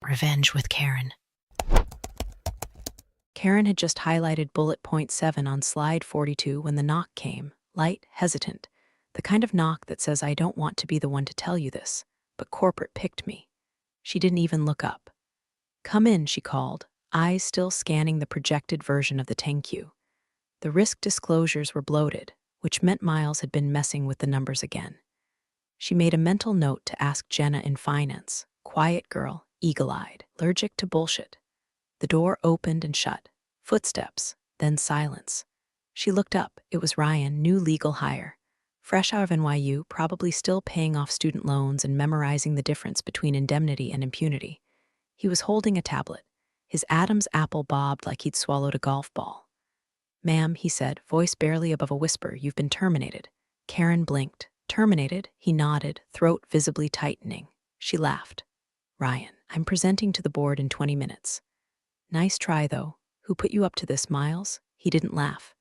Revenge with Karen. Karen had just highlighted bullet point 7 on slide 42 when the knock came, light, hesitant, the kind of knock that says, I don't want to be the one to tell you this, but corporate picked me. She didn't even look up. Come in, she called, eyes still scanning the projected version of the thank you. The risk disclosures were bloated, which meant Miles had been messing with the numbers again. She made a mental note to ask Jenna in finance, quiet girl, eagle-eyed, allergic to bullshit. The door opened and shut. Footsteps, then silence. She looked up. It was Ryan, new legal hire. Fresh out of NYU, probably still paying off student loans and memorizing the difference between indemnity and impunity. He was holding a tablet. His Adam's apple bobbed like he'd swallowed a golf ball. Ma'am, he said, voice barely above a whisper, you've been terminated. Karen blinked. Terminated? He nodded, throat visibly tightening. She laughed. Ryan, I'm presenting to the board in 20 minutes. Nice try, though. Who put you up to this, Miles? He didn't laugh.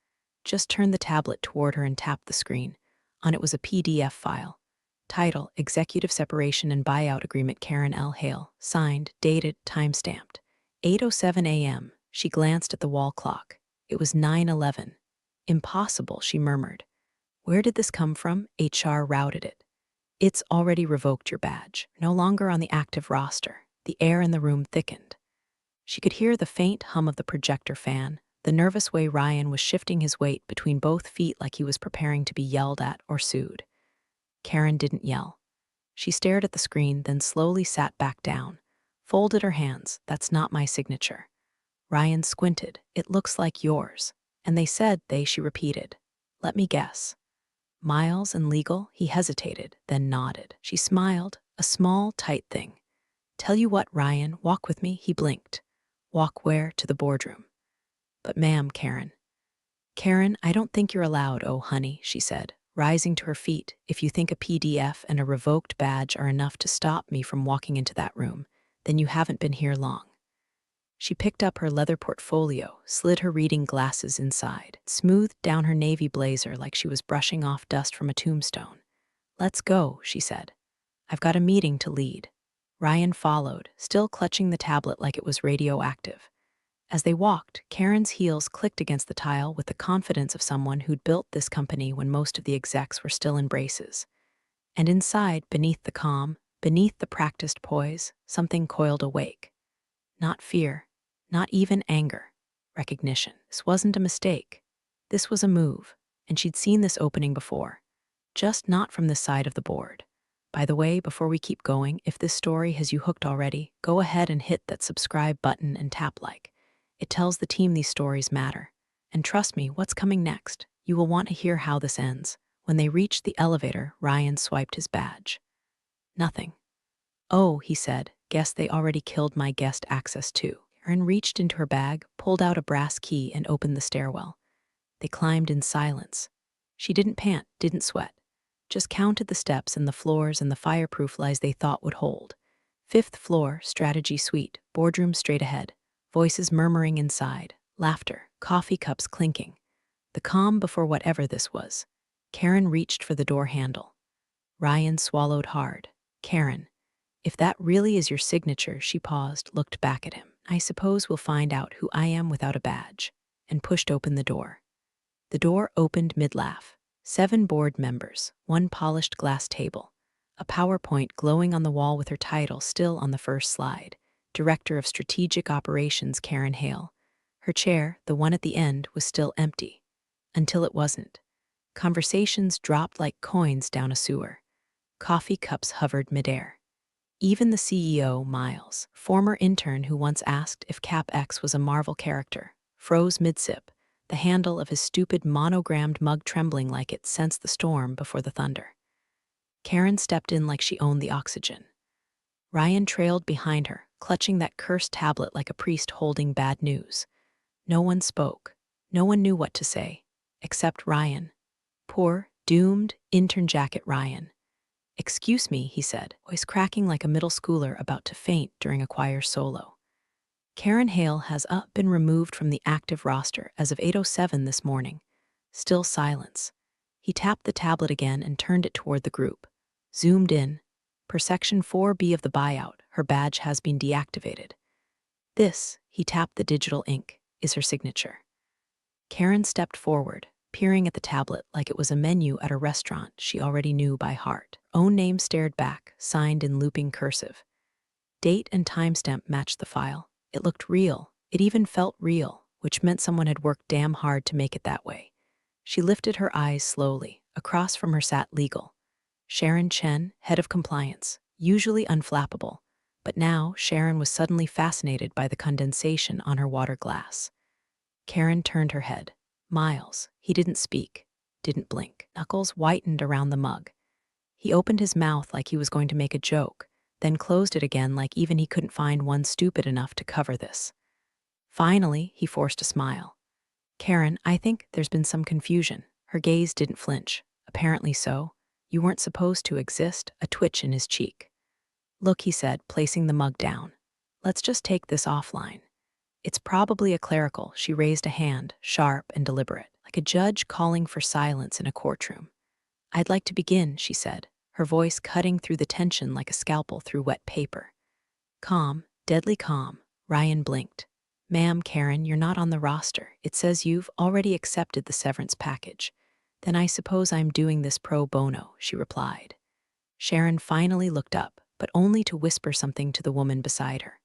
Just turned the tablet toward her and tapped the screen. On it was a PDF file. Title, Executive Separation and Buyout Agreement, Karen L. Hale. Signed, dated, time-stamped. 8:07 a.m. She glanced at the wall clock. It was 9:11. Impossible, she murmured. Where did this come from? HR routed it. It's already revoked your badge. No longer on the active roster. The air in the room thickened. She could hear the faint hum of the projector fan, the nervous way Ryan was shifting his weight between both feet like he was preparing to be yelled at or sued. Karen didn't yell. She stared at the screen, then slowly sat back down, folded her hands. That's not my signature. Ryan squinted. It looks like yours. And they said she repeated. Let me guess. Miles and legal? He hesitated, then nodded. She smiled, a small, tight thing. Tell you what, Ryan, walk with me, he blinked. Walk where? To the boardroom. But ma'am, Karen. Karen, I don't think you're allowed, oh honey, she said, rising to her feet. If you think a PDF and a revoked badge are enough to stop me from walking into that room, then you haven't been here long. She picked up her leather portfolio, slid her reading glasses inside, smoothed down her navy blazer like she was brushing off dust from a tombstone. Let's go, she said. I've got a meeting to lead. Ryan followed, still clutching the tablet like it was radioactive. As they walked, Karen's heels clicked against the tile with the confidence of someone who'd built this company when most of the execs were still in braces. And inside, beneath the calm, beneath the practiced poise, something coiled awake. Not fear, not even anger. Recognition. This wasn't a mistake. This was a move, and she'd seen this opening before. Just not from this side of the board. By the way, before we keep going, if this story has you hooked already, go ahead and hit that subscribe button and tap like. It tells the team these stories matter. And trust me, what's coming next? You will want to hear how this ends. When they reached the elevator, Ryan swiped his badge. Nothing. Oh, he said, guess they already killed my guest access too. Karen reached into her bag, pulled out a brass key, and opened the stairwell. They climbed in silence. She didn't pant, didn't sweat. Just counted the steps and the floors and the fireproof lies they thought would hold. 5th floor, strategy suite, boardroom straight ahead. Voices murmuring inside, laughter, coffee cups clinking. The calm before whatever this was. Karen reached for the door handle. Ryan swallowed hard. Karen, if that really is your signature, she paused, looked back at him. I suppose we'll find out who I am without a badge, and pushed open the door. The door opened mid-laugh. 7 board members, 1 polished glass table, a PowerPoint glowing on the wall with her title still on the first slide, Director of Strategic Operations Karen Hale. Her chair, the one at the end, was still empty. Until it wasn't. Conversations dropped like coins down a sewer. Coffee cups hovered midair. Even the CEO, Miles, former intern who once asked if CapX was a Marvel character, froze mid-sip, the handle of his stupid monogrammed mug trembling like it sensed the storm before the thunder. Karen stepped in like she owned the oxygen. Ryan trailed behind her, clutching that cursed tablet like a priest holding bad news. No one spoke. No one knew what to say, except Ryan. Poor, doomed, intern jacket Ryan. Excuse me, he said, voice cracking like a middle schooler about to faint during a choir solo. Karen Hale has been removed from the active roster as of 8:07 this morning. Still silence. He tapped the tablet again and turned it toward the group. Zoomed in. Per section 4B of the buyout, Her badge has been deactivated. This, he tapped the digital ink, is her signature. Karen stepped forward, peering at the tablet like it was a menu at a restaurant she already knew by heart. Her own name stared back, signed in looping cursive. Date and timestamp matched the file. It looked real. It even felt real, which meant someone had worked damn hard to make it that way. She lifted her eyes slowly. Across from her sat legal. Sharon Chen, head of compliance, usually unflappable, but now Sharon was suddenly fascinated by the condensation on her water glass. Karen turned her head. Miles. He didn't speak, didn't blink. Knuckles whitened around the mug. He opened his mouth like he was going to make a joke, then closed it again like even he couldn't find one stupid enough to cover this. Finally, he forced a smile. Karen, I think there's been some confusion. Her gaze didn't flinch. Apparently so. You weren't supposed to exist, a twitch in his cheek. Look, he said, placing the mug down. Let's just take this offline. It's probably a clerical. She raised a hand, sharp and deliberate, like a judge calling for silence in a courtroom. I'd like to begin, she said, her voice cutting through the tension like a scalpel through wet paper. Calm, deadly calm, Ryan blinked. Ma'am, Karen, you're not on the roster. It says you've already accepted the severance package. Then I suppose I'm doing this pro bono, she replied. Sharon finally looked up, but only to whisper something to the woman beside her.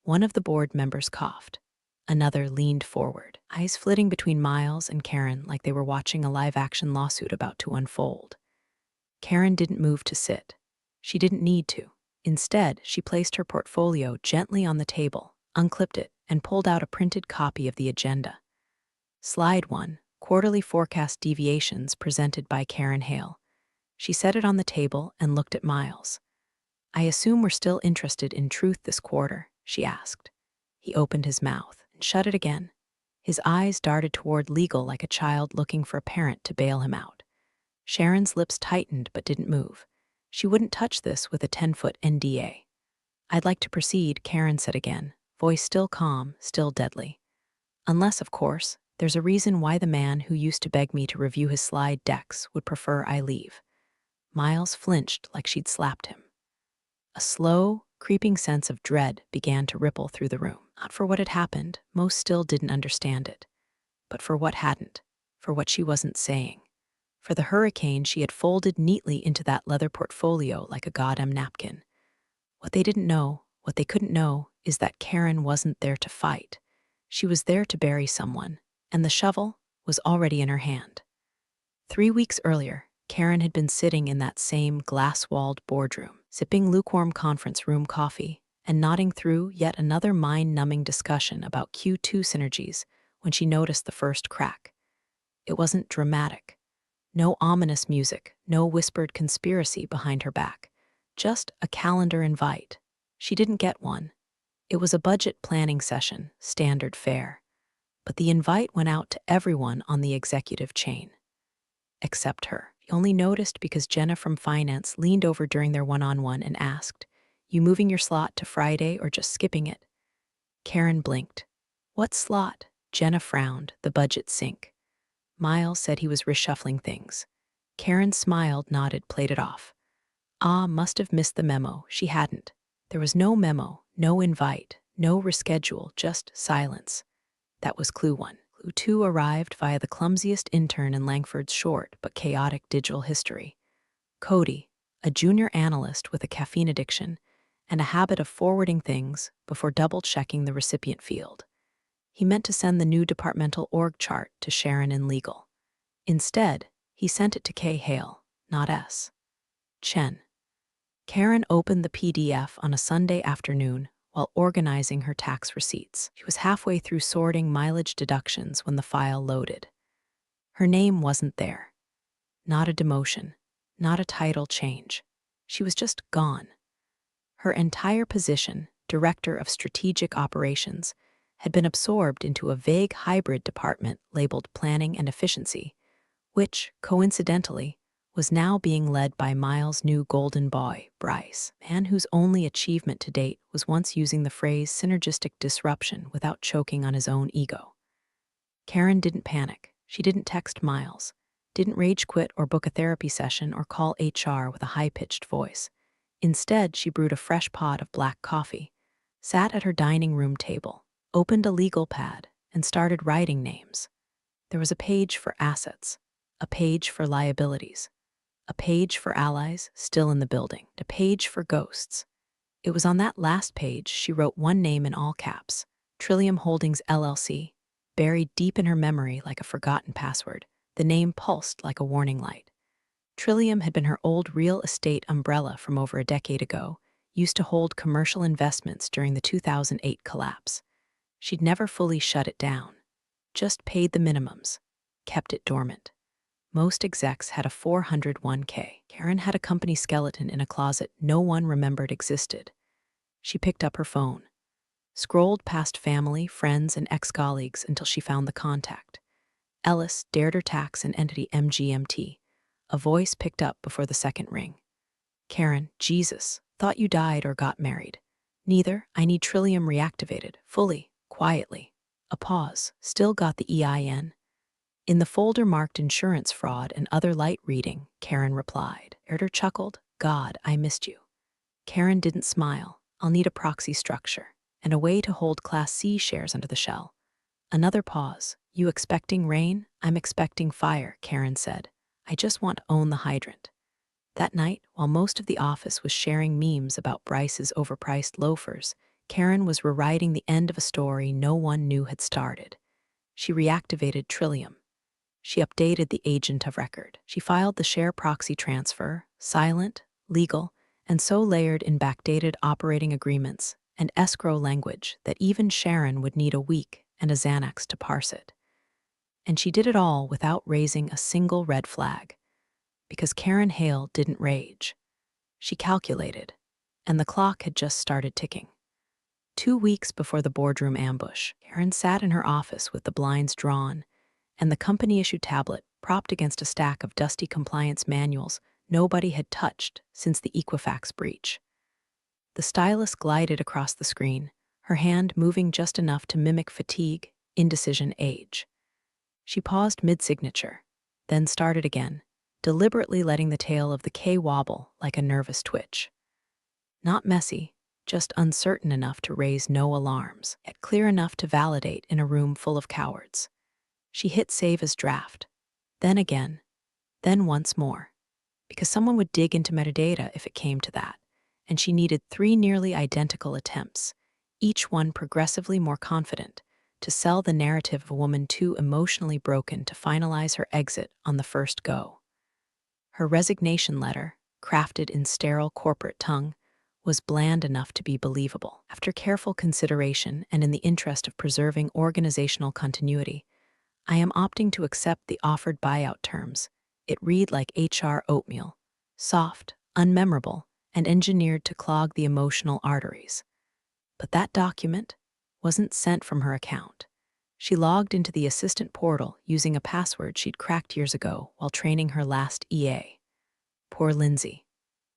One of the board members coughed. Another leaned forward, eyes flitting between Miles and Karen like they were watching a live-action lawsuit about to unfold. Karen didn't move to sit. She didn't need to. Instead, she placed her portfolio gently on the table, unclipped it, and pulled out a printed copy of the agenda. Slide 1, Quarterly Forecast Deviations presented by Karen Hale. She set it on the table and looked at Miles. I assume we're still interested in truth this quarter, she asked. He opened his mouth and shut it again. His eyes darted toward legal like a child looking for a parent to bail him out. Sharon's lips tightened but didn't move. She wouldn't touch this with a 10-foot NDA. I'd like to proceed, Karen said again, voice still calm, still deadly. Unless, of course, there's a reason why the man who used to beg me to review his slide decks would prefer I leave. Miles flinched like she'd slapped him. A slow, creeping sense of dread began to ripple through the room. Not for what had happened, most still didn't understand it, but for what hadn't, for what she wasn't saying. For the hurricane she had folded neatly into that leather portfolio like a goddamn napkin. What they didn't know, what they couldn't know, is that Karen wasn't there to fight. She was there to bury someone, and the shovel was already in her hand. 3 weeks earlier, Karen had been sitting in that same glass-walled boardroom, sipping lukewarm conference room coffee and nodding through yet another mind-numbing discussion about Q2 synergies when she noticed the first crack. It wasn't dramatic. No ominous music, no whispered conspiracy behind her back. Just a calendar invite. She didn't get one. It was a budget planning session, standard fare. But the invite went out to everyone on the executive chain. Except her. He only noticed because Jenna from finance leaned over during their one-on-one and asked, You moving your slot to Friday or just skipping it? Karen blinked. What slot? Jenna frowned, the budget sync. Miles said he was reshuffling things. Karen smiled, nodded, played it off. Must have missed the memo. She hadn't. There was no memo, no invite, no reschedule, just silence. That was clue 1. Clue 2 arrived via the clumsiest intern in Langford's short but chaotic digital history. Cody, a junior analyst with a caffeine addiction and a habit of forwarding things before double-checking the recipient field. He meant to send the new departmental org chart to Sharon in legal. Instead, he sent it to K. Hale, not S. Chen. Karen opened the PDF on a Sunday afternoon while organizing her tax receipts. She was halfway through sorting mileage deductions when the file loaded. Her name wasn't there. Not a demotion, not a title change. She was just gone. Her entire position, Director of Strategic Operations, had been absorbed into a vague hybrid department labeled Planning and Efficiency, which, coincidentally, was now being led by Miles' new golden boy, Bryce, a man whose only achievement to date was once using the phrase synergistic disruption without choking on his own ego. Karen didn't panic. She didn't text Miles, didn't rage quit or book a therapy session or call HR with a high-pitched voice. Instead, she brewed a fresh pot of black coffee, sat at her dining room table, opened a legal pad, and started writing names. There was a page for assets, a page for liabilities, a page for allies still in the building, a page for ghosts. It was on that last page she wrote one name in all caps, Trillium Holdings LLC, buried deep in her memory like a forgotten password. The name pulsed like a warning light. Trillium had been her old real estate umbrella from over a decade ago, used to hold commercial investments during the 2008 collapse. She'd never fully shut it down, just paid the minimums, kept it dormant. Most execs had a 401k. Karen had a company skeleton in a closet no one remembered existed. She picked up her phone, scrolled past family, friends, and ex-colleagues until she found the contact. Ellis, Dare Tax and Entity MGMT. A voice picked up before the second ring. Karen, Jesus, thought you died or got married. Neither, I need Trillium reactivated, fully, quietly. A pause, still got the EIN. In the folder marked insurance fraud and other light reading, Karen replied. Erder chuckled, God, I missed you. Karen didn't smile. I'll need a proxy structure and a way to hold Class C shares under the shell. Another pause. You expecting rain? I'm expecting fire, Karen said. I just want to own the hydrant. That night, while most of the office was sharing memes about Bryce's overpriced loafers, Karen was rewriting the end of a story no one knew had started. She reactivated Trillium. She updated the agent of record. She filed the share proxy transfer, silent, legal, and so layered in backdated operating agreements and escrow language that even Sharon would need a week and a Xanax to parse it. And she did it all without raising a single red flag. Because Karen Hale didn't rage. She calculated, and the clock had just started ticking. 2 weeks before the boardroom ambush, Karen sat in her office with the blinds drawn and the company-issued tablet propped against a stack of dusty compliance manuals nobody had touched since the Equifax breach. The stylus glided across the screen, her hand moving just enough to mimic fatigue, indecision, age. She paused mid-signature, then started again, deliberately letting the tail of the K wobble like a nervous twitch. Not messy, just uncertain enough to raise no alarms, yet clear enough to validate in a room full of cowards. She hit save as draft, then again, then once more, because someone would dig into metadata if it came to that, and she needed 3 nearly identical attempts, each one progressively more confident, to sell the narrative of a woman too emotionally broken to finalize her exit on the first go. Her resignation letter, crafted in sterile corporate tongue, was bland enough to be believable. After careful consideration and in the interest of preserving organizational continuity, I am opting to accept the offered buyout terms. It read like HR oatmeal, soft, unmemorable, and engineered to clog the emotional arteries. But that document wasn't sent from her account. She logged into the assistant portal using a password she'd cracked years ago while training her last EA. Poor Lindsay.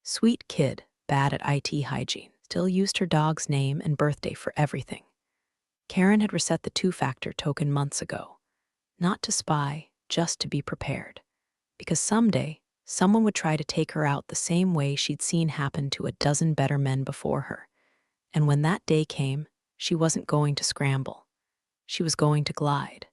Sweet kid, bad at IT hygiene, still used her dog's name and birthday for everything. Karen had reset the 2-factor token months ago. Not to spy, just to be prepared. Because someday, someone would try to take her out the same way she'd seen happen to a dozen better men before her. And when that day came, she wasn't going to scramble. She was going to glide.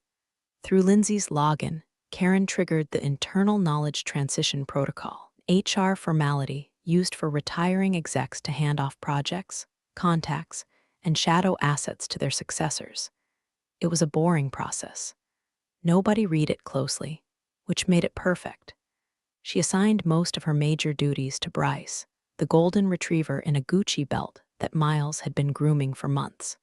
Through Lindsay's login, Karen triggered the internal knowledge transition protocol, HR formality used for retiring execs to hand off projects, contacts, and shadow assets to their successors. It was a boring process. Nobody read it closely, which made it perfect. She assigned most of her major duties to Bryce, the golden retriever in a Gucci belt that Miles had been grooming for months.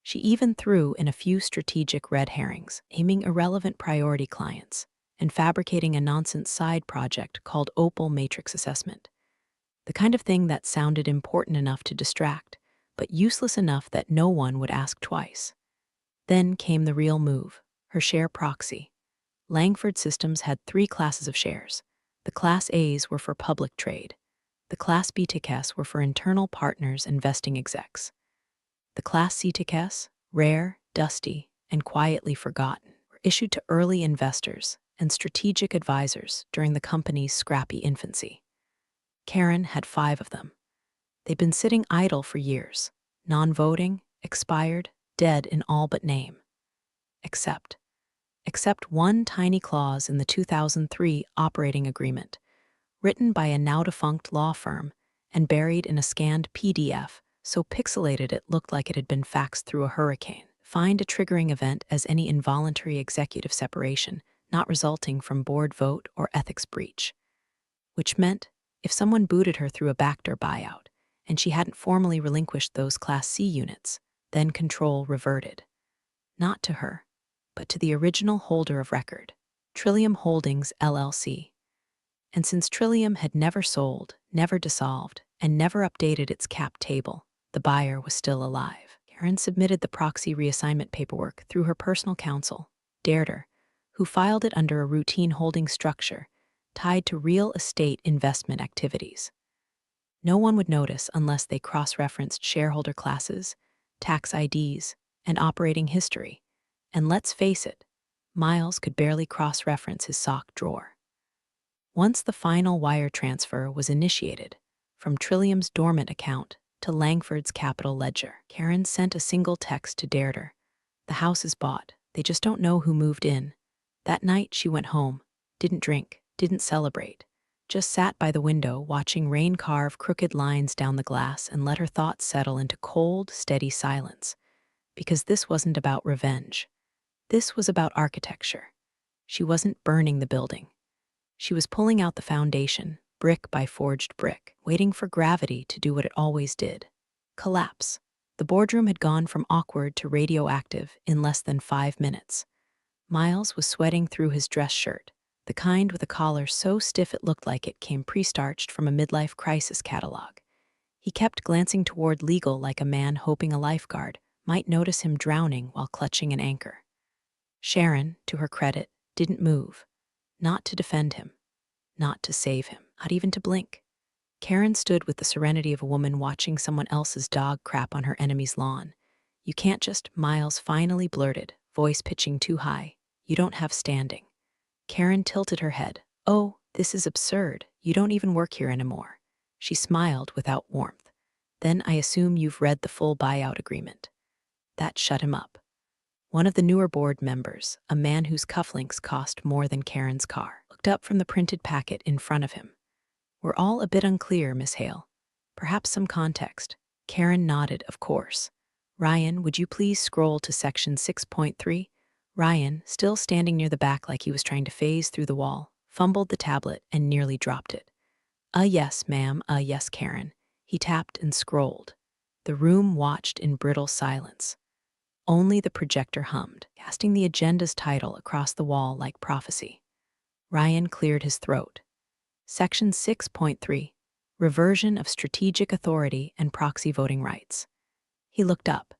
She even threw in a few strategic red herrings, aiming irrelevant priority clients, and fabricating a nonsense side project called Opal Matrix Assessment. The kind of thing that sounded important enough to distract, but useless enough that no one would ask twice. Then came the real move, her share proxy. Langford Systems had 3 classes of shares. The Class A's were for public trade. The Class B tickets were for internal partners and vesting execs. The Class C tickets, rare, dusty, and quietly forgotten, were issued to early investors and strategic advisors during the company's scrappy infancy. Karen had 5 of them. They'd been sitting idle for years, non-voting, expired, dead in all but name. Except one tiny clause in the 2003 operating agreement, written by a now-defunct law firm and buried in a scanned PDF so pixelated it looked like it had been faxed through a hurricane. Find a triggering event as any involuntary executive separation not resulting from board vote or ethics breach. Which meant, if someone booted her through a backdoor buyout, and she hadn't formally relinquished those Class C units, then control reverted. Not to her, but to the original holder of record, Trillium Holdings, LLC. And since Trillium had never sold, never dissolved, and never updated its cap table, the buyer was still alive. Karen submitted the proxy reassignment paperwork through her personal counsel, Deirdre, who filed it under a routine holding structure tied to real estate investment activities. No one would notice unless they cross-referenced shareholder classes, tax IDs, and operating history. And let's face it, Miles could barely cross-reference his sock drawer. Once the final wire transfer was initiated, from Trillium's dormant account to Langford's capital ledger, Karen sent a single text to Deirdre. The house is bought. They just don't know who moved in. That night she went home, didn't drink, didn't celebrate, just sat by the window watching rain carve crooked lines down the glass and let her thoughts settle into cold, steady silence. Because this wasn't about revenge. This was about architecture. She wasn't burning the building. She was pulling out the foundation, brick by forged brick, waiting for gravity to do what it always did. Collapse. The boardroom had gone from awkward to radioactive in less than 5 minutes. Miles was sweating through his dress shirt, the kind with a collar so stiff it looked like it came pre-starched from a midlife crisis catalog. He kept glancing toward legal like a man hoping a lifeguard might notice him drowning while clutching an anchor. Sharon, to her credit, didn't move. Not to defend him. Not to save him. Not even to blink. Karen stood with the serenity of a woman watching someone else's dog crap on her enemy's lawn. You can't just, Miles finally blurted, voice pitching too high. You don't have standing. Karen tilted her head. Oh, this is absurd. You don't even work here anymore. She smiled without warmth. Then I assume you've read the full buyout agreement. That shut him up. One of the newer board members, a man whose cufflinks cost more than Karen's car, looked up from the printed packet in front of him. We're all a bit unclear, Miss Hale. Perhaps some context. Karen nodded, of course. Ryan, would you please scroll to section 6.3? Ryan, still standing near the back like he was trying to phase through the wall, fumbled the tablet and nearly dropped it. Yes, ma'am, yes, Karen. He tapped and scrolled. The room watched in brittle silence. Only the projector hummed, casting the agenda's title across the wall like prophecy. Ryan cleared his throat. Section 6.3, Reversion of Strategic Authority and Proxy Voting Rights. He looked up.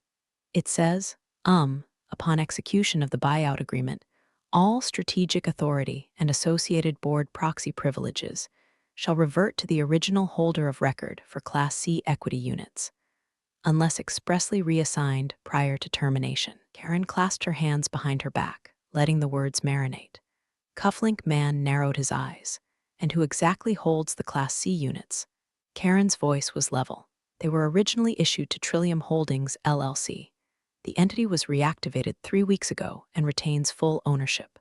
It says, upon execution of the buyout agreement, all strategic authority and associated board proxy privileges shall revert to the original holder of record for Class C equity units, unless expressly reassigned prior to termination. Karen clasped her hands behind her back, letting the words marinate. Cufflink man narrowed his eyes. And who exactly holds the Class C units? Karen's voice was level. They were originally issued to Trillium Holdings, LLC. The entity was reactivated 3 weeks ago and retains full ownership.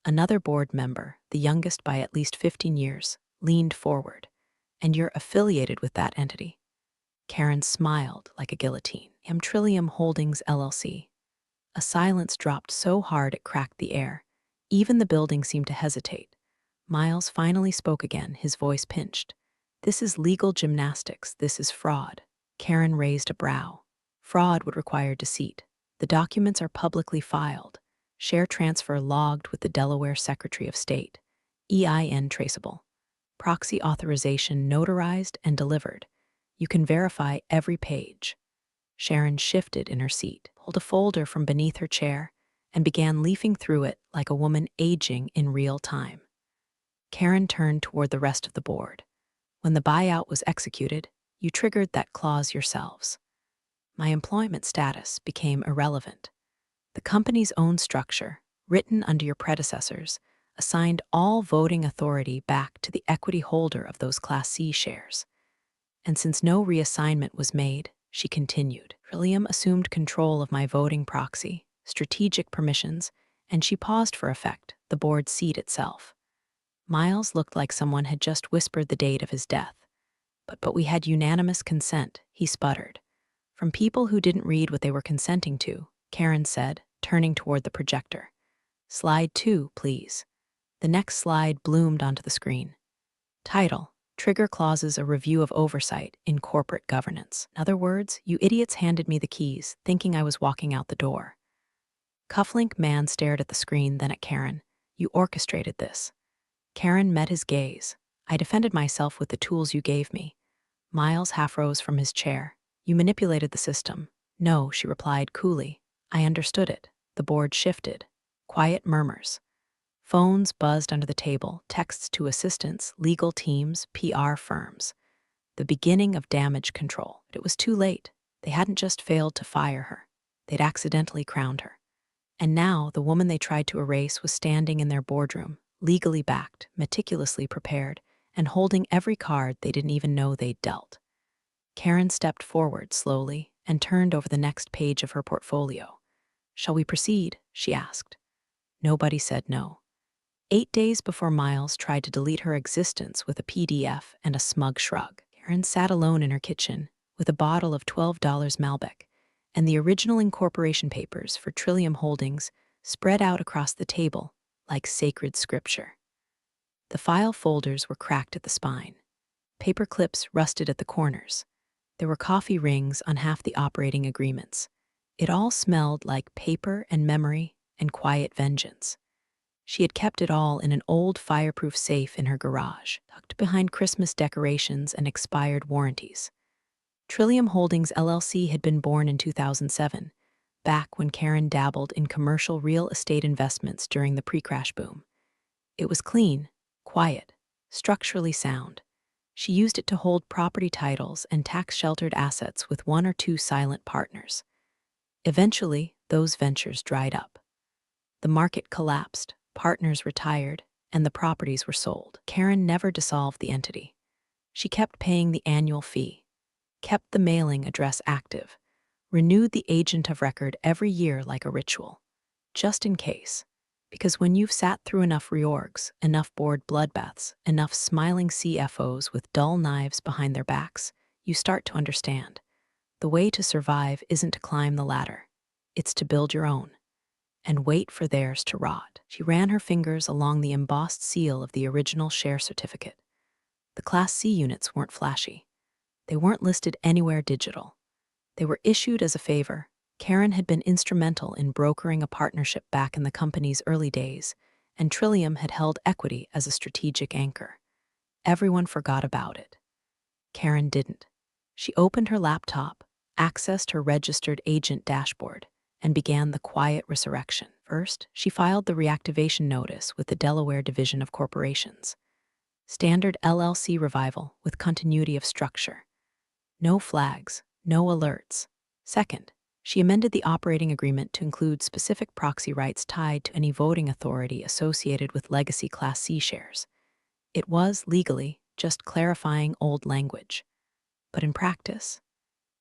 Another board member, the youngest by at least 15 years, leaned forward. And you're affiliated with that entity? Karen smiled like a guillotine. Trillium Holdings, LLC. A silence dropped so hard it cracked the air. Even the building seemed to hesitate. Miles finally spoke again, his voice pinched. This is legal gymnastics. This is fraud. Karen raised a brow. Fraud would require deceit. The documents are publicly filed. Share transfer logged with the Delaware Secretary of State. EIN traceable. Proxy authorization notarized and delivered. You can verify every page. Sharon shifted in her seat, pulled a folder from beneath her chair, and began leafing through it like a woman aging in real time. Karen turned toward the rest of the board. When the buyout was executed, you triggered that clause yourselves. My employment status became irrelevant. The company's own structure, written under your predecessors, assigned all voting authority back to the equity holder of those Class C shares. And since no reassignment was made, she continued. Trillium assumed control of my voting proxy, strategic permissions, and she paused for effect, the board's seat itself. Miles looked like someone had just whispered the date of his death. But we had unanimous consent, he sputtered. From people who didn't read what they were consenting to, Karen said, turning toward the projector. Slide 2, please. The next slide bloomed onto the screen. Title: Trigger Clauses, a Review of Oversight in Corporate Governance. In other words, you idiots handed me the keys, thinking I was walking out the door. Cufflink man stared at the screen, then at Karen. You orchestrated this. Karen met his gaze. I defended myself with the tools you gave me. Miles half rose from his chair. You manipulated the system. No, she replied coolly. I understood it. The board shifted. Quiet murmurs. Phones buzzed under the table, texts to assistants, legal teams, PR firms. The beginning of damage control. But it was too late. They hadn't just failed to fire her. They'd accidentally crowned her. And now the woman they tried to erase was standing in their boardroom, legally backed, meticulously prepared, and holding every card they didn't even know they'd dealt. Karen stepped forward slowly and turned over the next page of her portfolio. Shall we proceed? She asked. Nobody said no. 8 days before Miles tried to delete her existence with a PDF and a smug shrug, Karen sat alone in her kitchen with a bottle of $12 Malbec and the original incorporation papers for Trillium Holdings spread out across the table like sacred scripture. The file folders were cracked at the spine. Paper clips rusted at the corners. There were coffee rings on half the operating agreements. It all smelled like paper and memory and quiet vengeance. She had kept it all in an old fireproof safe in her garage, tucked behind Christmas decorations and expired warranties. Trillium Holdings LLC had been born in 2007, back when Karen dabbled in commercial real estate investments during the pre-crash boom. It was clean, quiet, structurally sound. She used it to hold property titles and tax-sheltered assets with 1 or 2 silent partners. Eventually, those ventures dried up. The market collapsed, partners retired, and the properties were sold. Karen never dissolved the entity. She kept paying the annual fee, kept the mailing address active, renewed the agent of record every year like a ritual, just in case. Because when you've sat through enough reorgs, enough board bloodbaths, enough smiling CFOs with dull knives behind their backs, you start to understand. The way to survive isn't to climb the ladder. It's to build your own. And wait for theirs to rot. She ran her fingers along the embossed seal of the original share certificate. The Class C units weren't flashy. They weren't listed anywhere digital. They were issued as a favor. Karen had been instrumental in brokering a partnership back in the company's early days, and Trillium had held equity as a strategic anchor. Everyone forgot about it. Karen didn't. She opened her laptop, accessed her registered agent dashboard, and began the quiet resurrection. First, she filed the reactivation notice with the Delaware Division of Corporations. Standard LLC revival with continuity of structure. No flags, no alerts. Second, she amended the operating agreement to include specific proxy rights tied to any voting authority associated with legacy Class C shares. It was, legally, just clarifying old language. But in practice,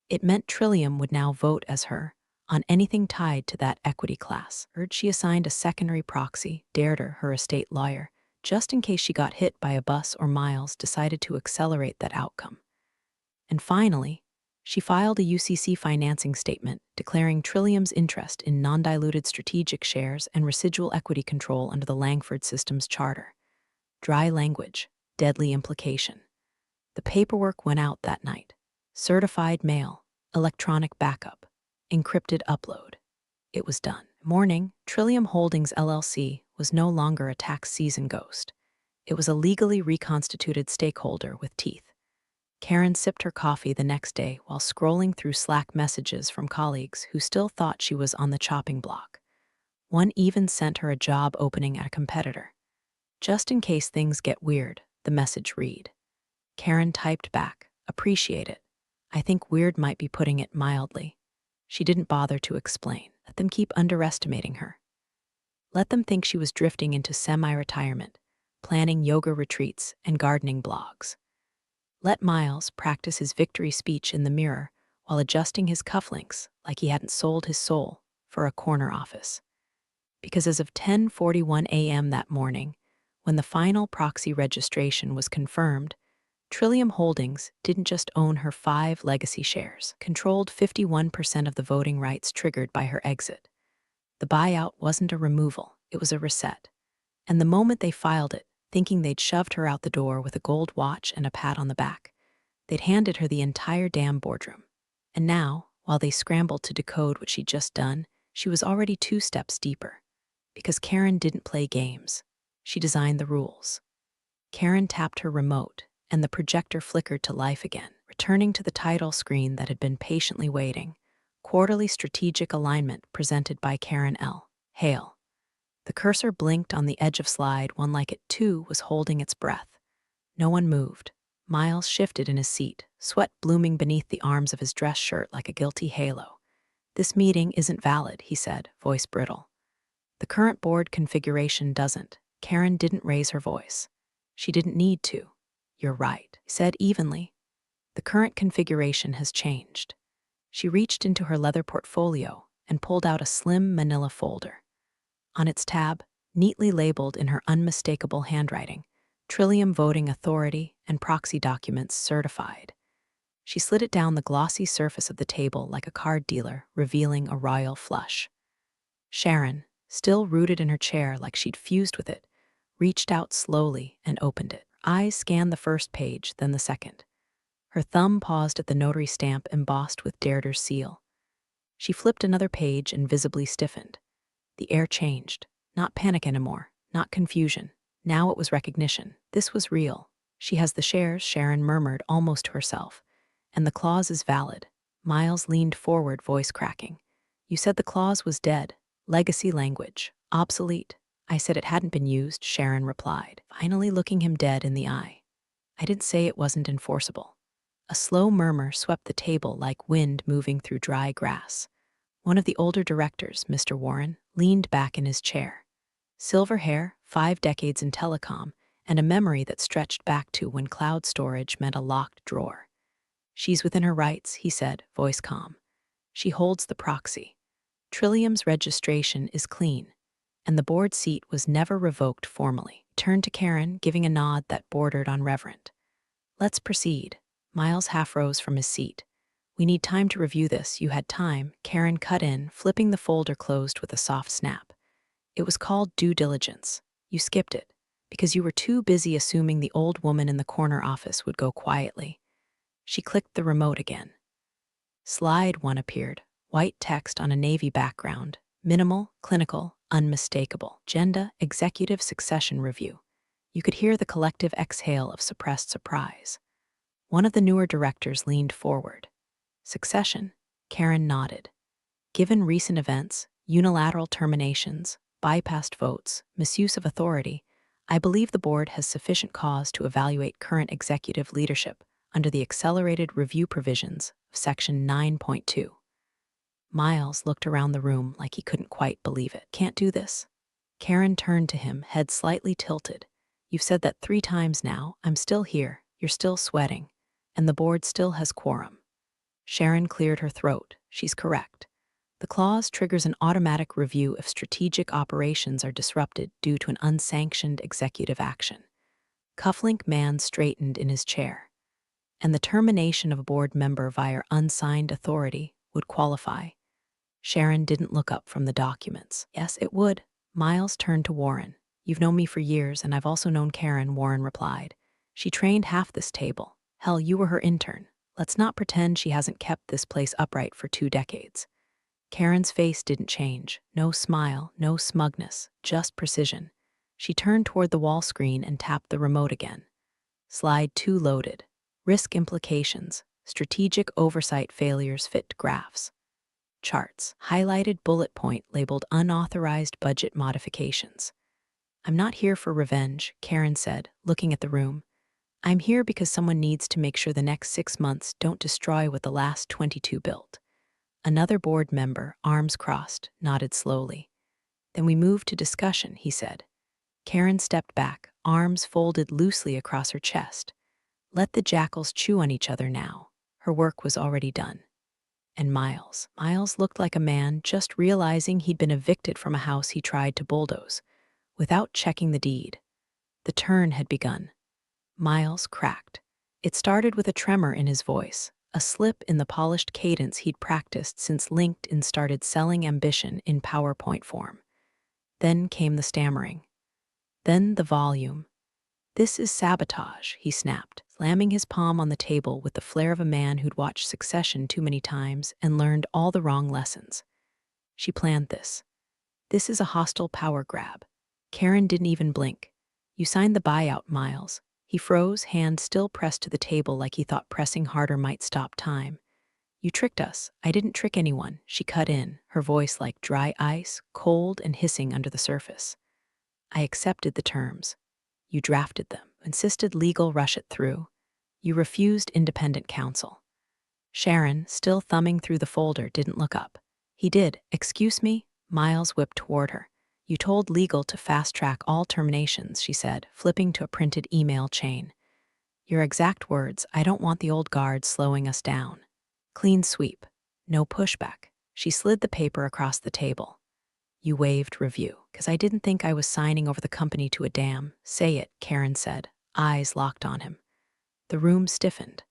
it meant Trillium would now vote as her on anything tied to that equity class. She assigned a secondary proxy, her estate lawyer, just in case she got hit by a bus or Miles decided to accelerate that outcome. And finally, she filed a UCC financing statement declaring Trillium's interest in non-diluted strategic shares and residual equity control under the Langford Systems Charter. Dry language, deadly implication. The paperwork went out that night. Certified mail, electronic backup, encrypted upload. It was done. Morning, Trillium Holdings LLC was no longer a tax season ghost. It was a legally reconstituted stakeholder with teeth. Karen sipped her coffee the next day while scrolling through Slack messages from colleagues who still thought she was on the chopping block. One even sent her a job opening at a competitor. Just in case things get weird, the message read. Karen typed back, appreciate it. I think weird might be putting it mildly. She didn't bother to explain. Let them keep underestimating her. Let them think she was drifting into semi-retirement, planning yoga retreats and gardening blogs. Let Miles practice his victory speech in the mirror while adjusting his cufflinks like he hadn't sold his soul for a corner office. Because as of 10:41 a.m. that morning, when the final proxy registration was confirmed, Trillium Holdings didn't just own her 5 legacy shares, controlled 51% of the voting rights triggered by her exit. The buyout wasn't a removal, it was a reset. And the moment they filed it, thinking they'd shoved her out the door with a gold watch and a pat on the back, they'd handed her the entire damn boardroom. And now, while they scrambled to decode what she'd just done, she was already 2 steps deeper. Because Karen didn't play games. She designed the rules. Karen tapped her remote, and the projector flickered to life again, returning to the title screen that had been patiently waiting. Quarterly Strategic Alignment presented by Karen L. Hale. The cursor blinked on the edge of slide 1 like it, too, was holding its breath. No one moved. Miles shifted in his seat, sweat blooming beneath the arms of his dress shirt like a guilty halo. "This meeting isn't valid," he said, voice brittle. "The current board configuration doesn't." Karen didn't raise her voice. She didn't need to. "You're right," he said evenly. "The current configuration has changed." She reached into her leather portfolio and pulled out a slim manila folder. On its tab, neatly labeled in her unmistakable handwriting, Trillium Voting Authority and Proxy Documents Certified. She slid it down the glossy surface of the table like a card dealer revealing a royal flush. Sharon, still rooted in her chair like she'd fused with it, reached out slowly and opened it. Eyes scanned the first page, then the second. Her thumb paused at the notary stamp embossed with Derder's seal. She flipped another page and visibly stiffened. The air changed. Not panic anymore, not confusion. Now it was recognition. This was real. "She has the shares," Sharon murmured almost to herself. "And the clause is valid." Miles leaned forward, voice cracking. "You said the clause was dead. Legacy language. Obsolete." "I said it hadn't been used," Sharon replied, finally looking him dead in the eye. "I didn't say it wasn't enforceable." A slow murmur swept the table like wind moving through dry grass. One of the older directors, Mr. Warren, leaned back in his chair. Silver hair, 5 decades in telecom, and a memory that stretched back to when cloud storage meant a locked drawer. "She's within her rights," he said, voice calm. "She holds the proxy. Trillium's registration is clean, and the board seat was never revoked formally." Turned to Karen, giving a nod that bordered on reverent. "Let's proceed." Miles half rose from his seat. "We need time to review this." "You had time," Karen cut in, flipping the folder closed with a soft snap. "It was called due diligence. You skipped it, because you were too busy assuming the old woman in the corner office would go quietly." She clicked the remote again. Slide 1 appeared, white text on a navy background, minimal, clinical, unmistakable. Agenda, Executive Succession Review. You could hear the collective exhale of suppressed surprise. One of the newer directors leaned forward. "Succession?" Karen nodded. "Given recent events, unilateral terminations, bypassed votes, misuse of authority, I believe the board has sufficient cause to evaluate current executive leadership under the accelerated review provisions of Section 9.2. Miles looked around the room like he couldn't quite believe it. "Can't do this?" Karen turned to him, head slightly tilted. "You've said that 3 times now. I'm still here. You're still sweating. And the board still has quorum." Sharon cleared her throat. "She's correct. The clause triggers an automatic review if strategic operations are disrupted due to an unsanctioned executive action." Cufflink man straightened in his chair. "And the termination of a board member via unsigned authority would qualify." Sharon didn't look up from the documents. "Yes, it would." Miles turned to Warren. "You've known me for years, and I've also known Karen," Warren replied. "She trained half this table. Hell, you were her intern. Let's not pretend she hasn't kept this place upright for 2 decades. Karen's face didn't change. No smile, no smugness, just precision. She turned toward the wall screen and tapped the remote again. Slide 2 loaded. Risk implications. Strategic oversight failures fit graphs. Charts. Highlighted bullet point labeled unauthorized budget modifications. "I'm not here for revenge," Karen said, looking at the room. "I'm here because someone needs to make sure the next 6 months don't destroy what the last 22 built." Another board member, arms crossed, nodded slowly. "Then we move to discussion," he said. Karen stepped back, arms folded loosely across her chest. Let the jackals chew on each other now. Her work was already done. And Miles looked like a man just realizing he'd been evicted from a house he tried to bulldoze, without checking the deed. The turn had begun. Miles cracked. It started with a tremor in his voice, a slip in the polished cadence he'd practiced since LinkedIn started selling ambition in PowerPoint form. Then came the stammering. Then the volume. "This is sabotage," he snapped, slamming his palm on the table with the flair of a man who'd watched Succession too many times and learned all the wrong lessons. "She planned this. This is a hostile power grab." Karen didn't even blink. "You signed the buyout, Miles." He froze, hand still pressed to the table like he thought pressing harder might stop time. "You tricked us." "I didn't trick anyone," she cut in, her voice like dry ice, cold and hissing under the surface. "I accepted the terms. You drafted them, insisted legal rush it through. You refused independent counsel." Sharon, still thumbing through the folder, didn't look up. "He did." "Excuse me?" Miles whipped toward her. "You told legal to fast-track all terminations," she said, flipping to a printed email chain. "Your exact words, 'I don't want the old guard slowing us down.' Clean sweep. No pushback." She slid the paper across the table. "You waived review, because I didn't think I was signing over the company to a dam." "Say it," Karen said, eyes locked on him. The room stiffened.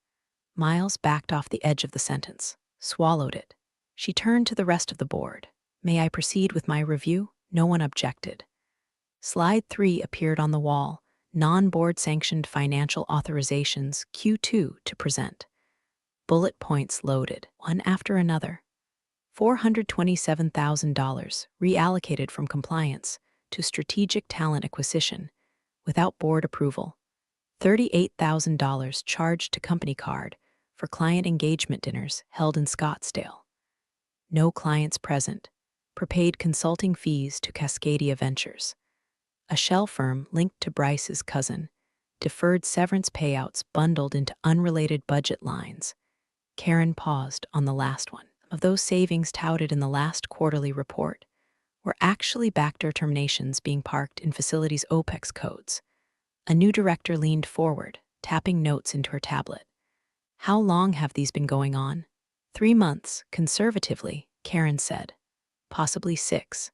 Miles backed off the edge of the sentence, swallowed it. She turned to the rest of the board. "May I proceed with my review?" No one objected. Slide 3 appeared on the wall, non-board sanctioned financial authorizations, Q2 to present. Bullet points loaded, one after another. $427,000 reallocated from compliance to strategic talent acquisition without board approval. $38,000 charged to company card for client engagement dinners held in Scottsdale. No clients present. Prepaid consulting fees to Cascadia Ventures. A shell firm linked to Bryce's cousin. Deferred severance payouts bundled into unrelated budget lines. Karen paused on the last one. Of those savings touted in the last quarterly report were actually backdoor terminations being parked in facilities' OPEX codes. A new director leaned forward, tapping notes into her tablet. "How long have these been going on?" 3 months, conservatively, Karen said. "Possibly 6.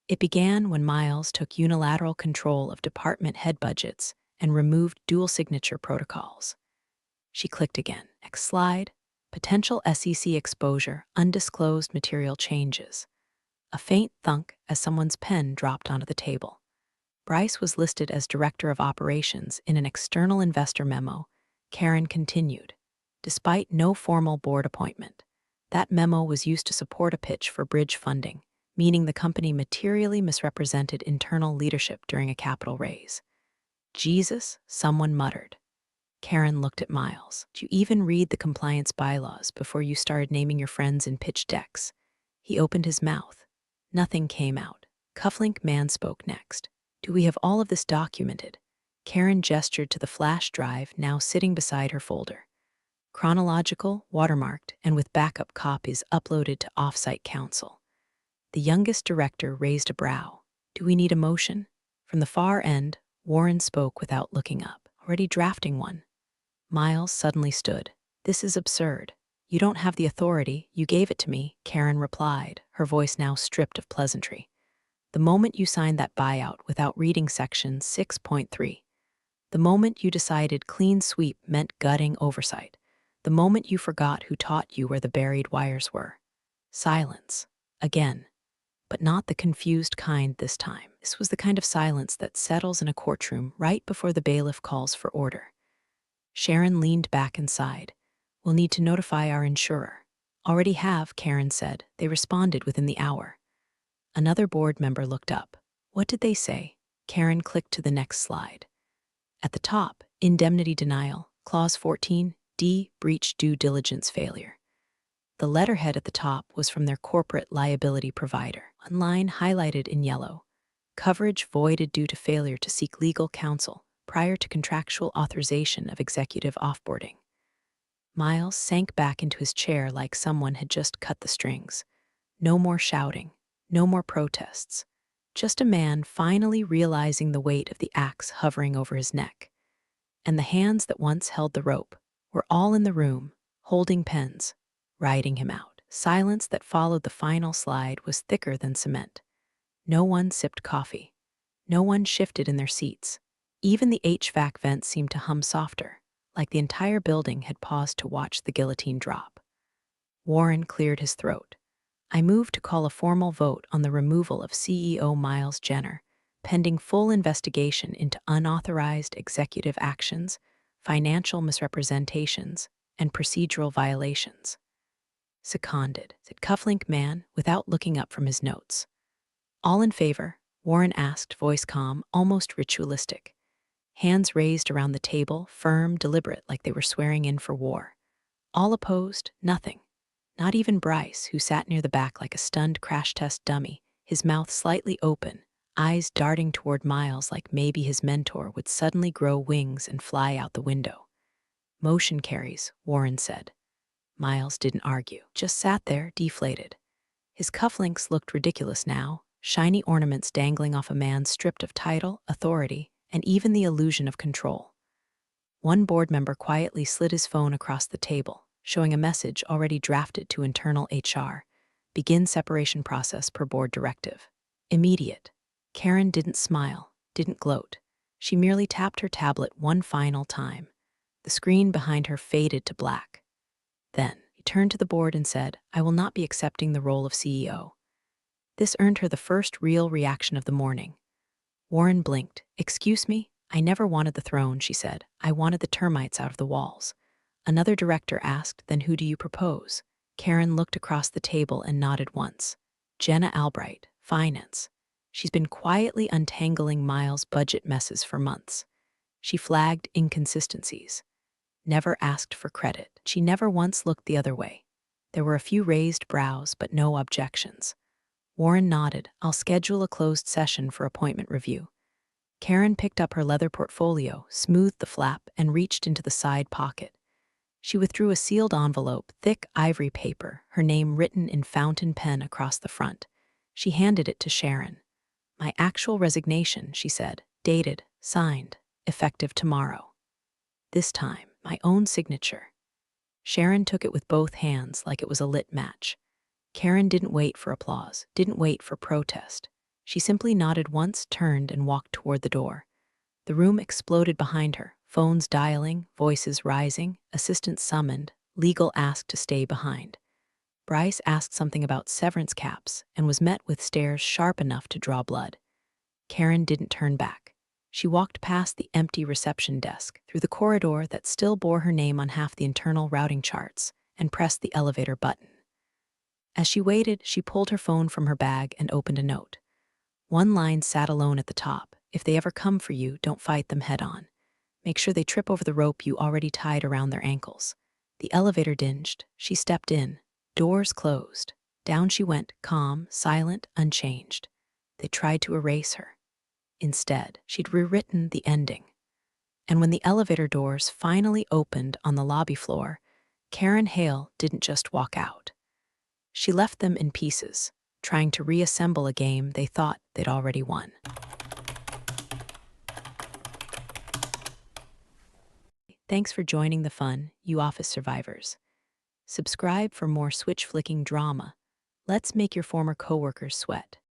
It began when Miles took unilateral control of department head budgets and removed dual signature protocols." She clicked again. Next slide. Potential SEC exposure, undisclosed material changes. A faint thunk as someone's pen dropped onto the table. Bryce was listed as Director of Operations in an external investor memo. Karen continued. Despite no formal board appointment, that memo was used to support a pitch for bridge funding, meaning the company materially misrepresented internal leadership during a capital raise. "Jesus," someone muttered. Karen looked at Miles. "Did you even read the compliance bylaws before you started naming your friends in pitch decks?" He opened his mouth. Nothing came out. Cufflink man spoke next. "Do we have all of this documented?" Karen gestured to the flash drive now sitting beside her folder. Chronological, watermarked, and with backup copies uploaded to off-site counsel. The youngest director raised a brow. "Do we need a motion?" From the far end, Warren spoke without looking up. "Already drafting one." Miles suddenly stood. "This is absurd. You don't have the authority. You gave it to me," Karen replied, her voice now stripped of pleasantry. "The moment you signed that buyout without reading section 6.3. The moment you decided clean sweep meant gutting oversight. The moment you forgot who taught you where the buried wires were." Silence. Again. But not the confused kind this time. This was the kind of silence that settles in a courtroom right before the bailiff calls for order. Sharon leaned back and sighed. "We'll need to notify our insurer." "Already have," Karen said. "They responded within the hour." Another board member looked up. "What did they say?" Karen clicked to the next slide. At the top, indemnity denial, clause 14, D, breach due diligence failure. The letterhead at the top was from their corporate liability provider. One line highlighted in yellow. Coverage voided due to failure to seek legal counsel prior to contractual authorization of executive offboarding. Miles sank back into his chair like someone had just cut the strings. No more shouting, no more protests. Just a man finally realizing the weight of the axe hovering over his neck. and the hands that once held the rope were all in the room, holding pens, riding him out. Silence that followed the final slide was thicker than cement. No one sipped coffee. No one shifted in their seats. Even the HVAC vents seemed to hum softer, like the entire building had paused to watch the guillotine drop. Warren cleared his throat. I moved to call a formal vote on the removal of CEO Miles Jenner, pending full investigation into unauthorized executive actions, financial misrepresentations, and procedural violations. Seconded, said Cufflink Man without looking up from his notes. All in favor? Warren asked, voice calm, almost ritualistic. Hands raised around the table, firm, deliberate, like they were swearing in for war. All opposed? Nothing. Not even Bryce, who sat near the back like a stunned crash test dummy, his mouth slightly open, eyes darting toward Miles like maybe his mentor would suddenly grow wings and fly out the window. Motion carries, Warren said. Miles didn't argue, just sat there, deflated. His cufflinks looked ridiculous now, shiny ornaments dangling off a man stripped of title, authority, and even the illusion of control. One board member quietly slid his phone across the table, showing a message already drafted to internal HR. Begin separation process per board directive. Immediate. Karen didn't smile, didn't gloat. She merely tapped her tablet one final time. The screen behind her faded to black. Then, he turned to the board and said, I will not be accepting the role of CEO. This earned her the first real reaction of the morning. Warren blinked. Excuse me? I never wanted the throne, she said. I wanted the termites out of the walls. Another director asked, then who do you propose? Karen looked across the table and nodded once. Jenna Albright, finance. She's been quietly untangling Miles' budget messes for months. She flagged inconsistencies. Never asked for credit. She never once looked the other way. There were a few raised brows, but no objections. Warren nodded. I'll schedule a closed session for appointment review. Karen picked up her leather portfolio, smoothed the flap, and reached into the side pocket. She withdrew a sealed envelope, thick ivory paper, her name written in fountain pen across the front. She handed it to Sharon. My actual resignation, she said, dated, signed, effective tomorrow. This time, my own signature. Sharon took it with both hands like it was a lit match. Karen didn't wait for applause, didn't wait for protest. She simply nodded once, turned, and walked toward the door. The room exploded behind her, phones dialing, voices rising, assistants summoned, legal asked to stay behind. Bryce asked something about severance caps and was met with stares sharp enough to draw blood. Karen didn't turn back. She walked past the empty reception desk, through the corridor that still bore her name on half the internal routing charts, and pressed the elevator button. As she waited, she pulled her phone from her bag and opened a note. One line sat alone at the top. If they ever come for you, don't fight them head on. Make sure they trip over the rope you already tied around their ankles. The elevator dinged. She stepped in. Doors closed. Down she went, calm, silent, unchanged. They tried to erase her. Instead, she'd rewritten the ending. And when the elevator doors finally opened on the lobby floor, Karen Hale didn't just walk out. She left them in pieces, trying to reassemble a game they thought they'd already won. Thanks for joining the fun, you office survivors. Subscribe for more switch-flicking drama. Let's make your former coworkers sweat.